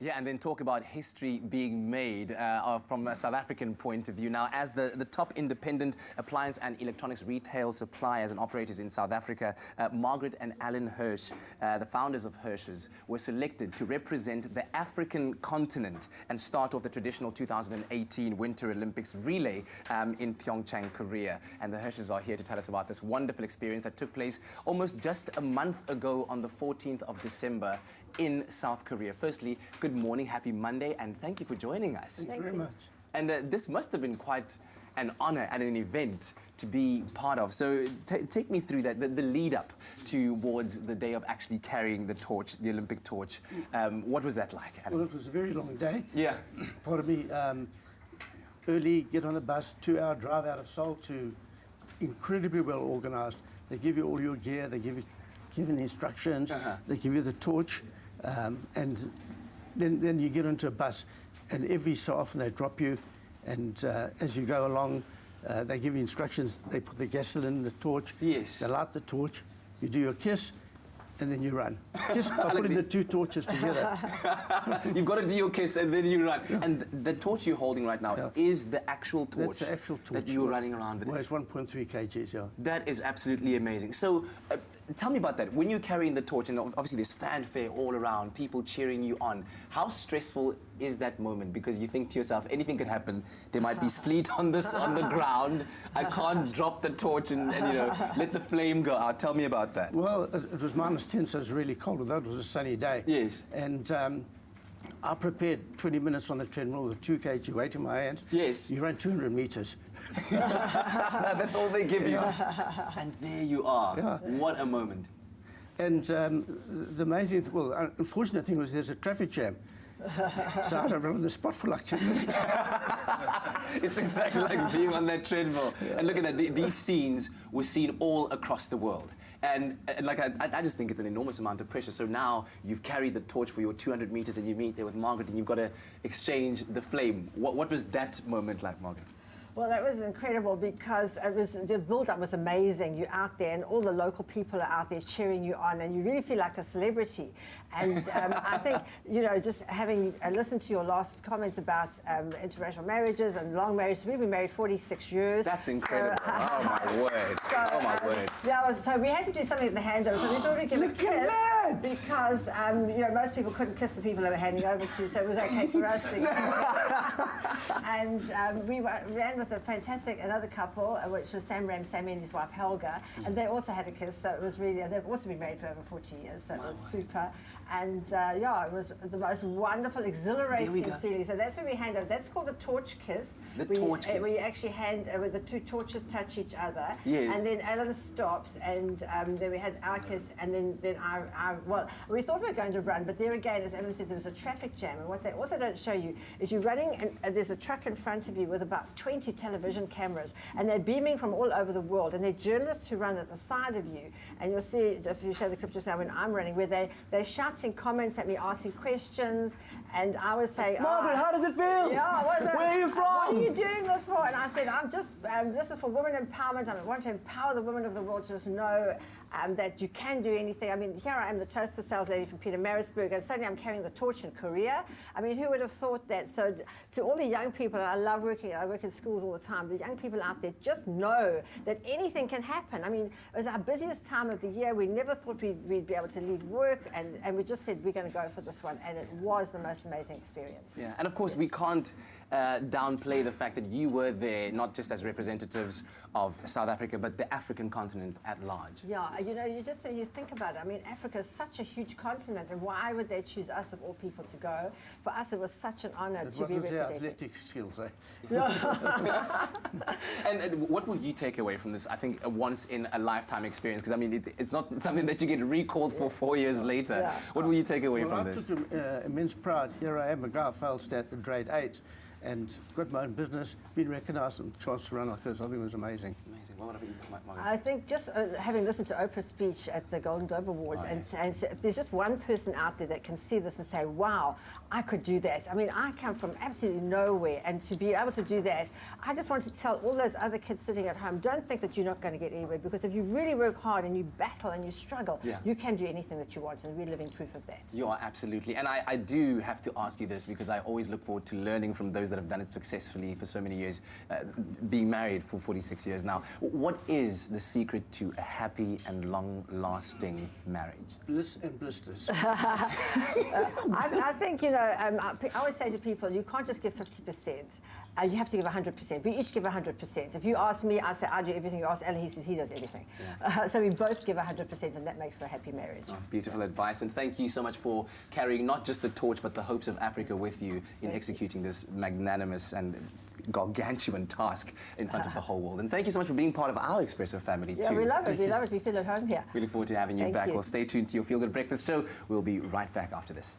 Yeah, and then talk about history being made from a South African point of view. Now, as the top independent appliance and electronics retail suppliers and operators in South Africa, Margaret and Allan Hirsch, the founders of Hirsch's, were selected to represent the African continent and start off the traditional 2018 Winter Olympics relay in Pyeongchang, Korea. And the Hirsch's are here to tell us about this wonderful experience that took place almost just a month ago on the 14th of December in South Korea. Firstly, good morning, happy Monday, and thank you for joining us. Thank you very much. And this must have been quite an honor and an event to be part of. So take me through that, the lead up towards the day of actually carrying the torch, the Olympic torch. What was that like, Adam? Well, it was a very long day. Yeah. Pardon me, early, get on the bus, 2-hour drive out of Seoul to incredibly well organized. They give you all your gear, they give you the instructions, they give you the torch, and then you get into a bus, and every so often they drop you, and as you go along, they give you instructions. They put the gasoline in the torch, Yes. They light the torch, you do your kiss, and then you run. Just by putting the two torches together. You've got to do your kiss and then you run. And the torch you're holding right now is the actual torch. That's the actual torch that you're running around with. Well, it's 1.3 kgs, yeah. That is absolutely amazing. So tell me about that. When you're carrying the torch, and obviously there's fanfare all around, people cheering you on, how stressful is that moment? Because you think to yourself, anything could happen. There might be sleet on the ground. I can't drop the torch and let the flame go out. Tell me about that. Well, it was -10, so it was really cold, although it was a sunny day. Yes. And I prepared 20 minutes on the treadmill with a 2 kg weight in my hands. Yes. You run 200 meters. That's all they give you. And there you are. Yeah. What a moment. And the amazing, unfortunate thing was there's a traffic jam. So I don't run on the spot for like 10 minutes. It's exactly like being on that treadmill. Yeah. And look at that, these scenes were seen all across the world. And like I just think it's an enormous amount of pressure. So now you've carried the torch for your 200 meters and you meet there with Margaret and you've got to exchange the flame. What was that moment like, Margaret? Well, that was incredible because the build-up was amazing. You're out there and all the local people are out there cheering you on and you really feel like a celebrity. And I think, just having listened to your last comments about interracial marriages and long marriages, we've been married 46 years. That's incredible. So, oh, my word. Oh, my word. Yeah, so we had to do something at the handover. So we thought we'd give a kiss because, most people couldn't kiss the people they were handing over to, so it was okay for us to And we ran with a fantastic another couple, which was Sammy and his wife Helga, and they also had a kiss. So it was really. They've also been married for over 40 years, so it was super. And it was the most wonderful, exhilarating feeling. So that's when we hand over. That's called a torch kiss. Torch kiss. Where you actually hand, where the two torches touch each other. Yes. And then Alan stops, and then we had our kiss, and then well, we thought we were going to run, but there again, as Alan said, there was a traffic jam. And what they also don't show you is you're running, and there's a truck in front of you with about 20 television cameras, and they're beaming from all over the world, and they're journalists who run at the side of you. And you'll see, if you show the clip just now when I'm running, where they're shouting comments at me, asking questions, and I was saying, Margaret, how does it feel? Yeah, where are you from? What are you doing this for? And I said, I'm just, this is for women empowerment. I want to empower the women of the world to just know that you can do anything. I mean, here I am, the toaster sales lady from Pietermaritzburg, and suddenly I'm carrying the torch in Korea. I mean, who would have thought that? So to all the young people, and I work in schools all the time, the young people out there just know that anything can happen. I mean, it was our busiest time of the year. We never thought we'd be able to leave work, and we just said we're going to go for this one, and it was the most amazing experience. Yeah, and of course we can't downplay the fact that you were there, not just as representatives of South Africa, but the African continent at large. Yeah, you think about it. I mean, Africa is such a huge continent, and why would they choose us of all people to go? For us, it was such an honor to be represented. Athletic skills, eh? And what will you take away from this? I think a once-in-a-lifetime experience, because I mean, it's not something that you get recalled for 4 years later. Yeah. What will you take away from this? I took immense pride. Here I am, a guy who failed stat at grade 8, and got my own business, been recognised, and chance to run like this. I think it was amazing. Amazing. What about you, Margaret? I think just having listened to Oprah's speech at the Golden Globe Awards, and if there's just one person out there that can see this and say, wow, I could do that. I mean, I come from absolutely nowhere, and to be able to do that, I just want to tell all those other kids sitting at home, don't think that you're not going to get anywhere, because if you really work hard and you battle and you struggle, you can do anything that you want, and we're living proof of that. You are, absolutely. And I do have to ask you this, because I always look forward to learning from those that have done it successfully for so many years, being married for 46 years now. What is the secret to a happy and long-lasting marriage? Bliss and blisters. I think, you know, I always say to people, you can't just give 50%. You have to give 100%. We each give 100%. If you ask me, I say I do everything. You ask Allan, he says he does everything. So we both give 100%, and that makes for a happy marriage. Oh, beautiful advice, and thank you so much for carrying not just the torch, but the hopes of Africa with you in executing this magnanimous and gargantuan task in front of the whole world. And thank you so much for being part of our Expresso family too. Yeah, we love it. We love it. We feel at home here. We look forward to having you Thank back. you. Well, stay tuned to your Feel Good Breakfast show. We'll be right back after this.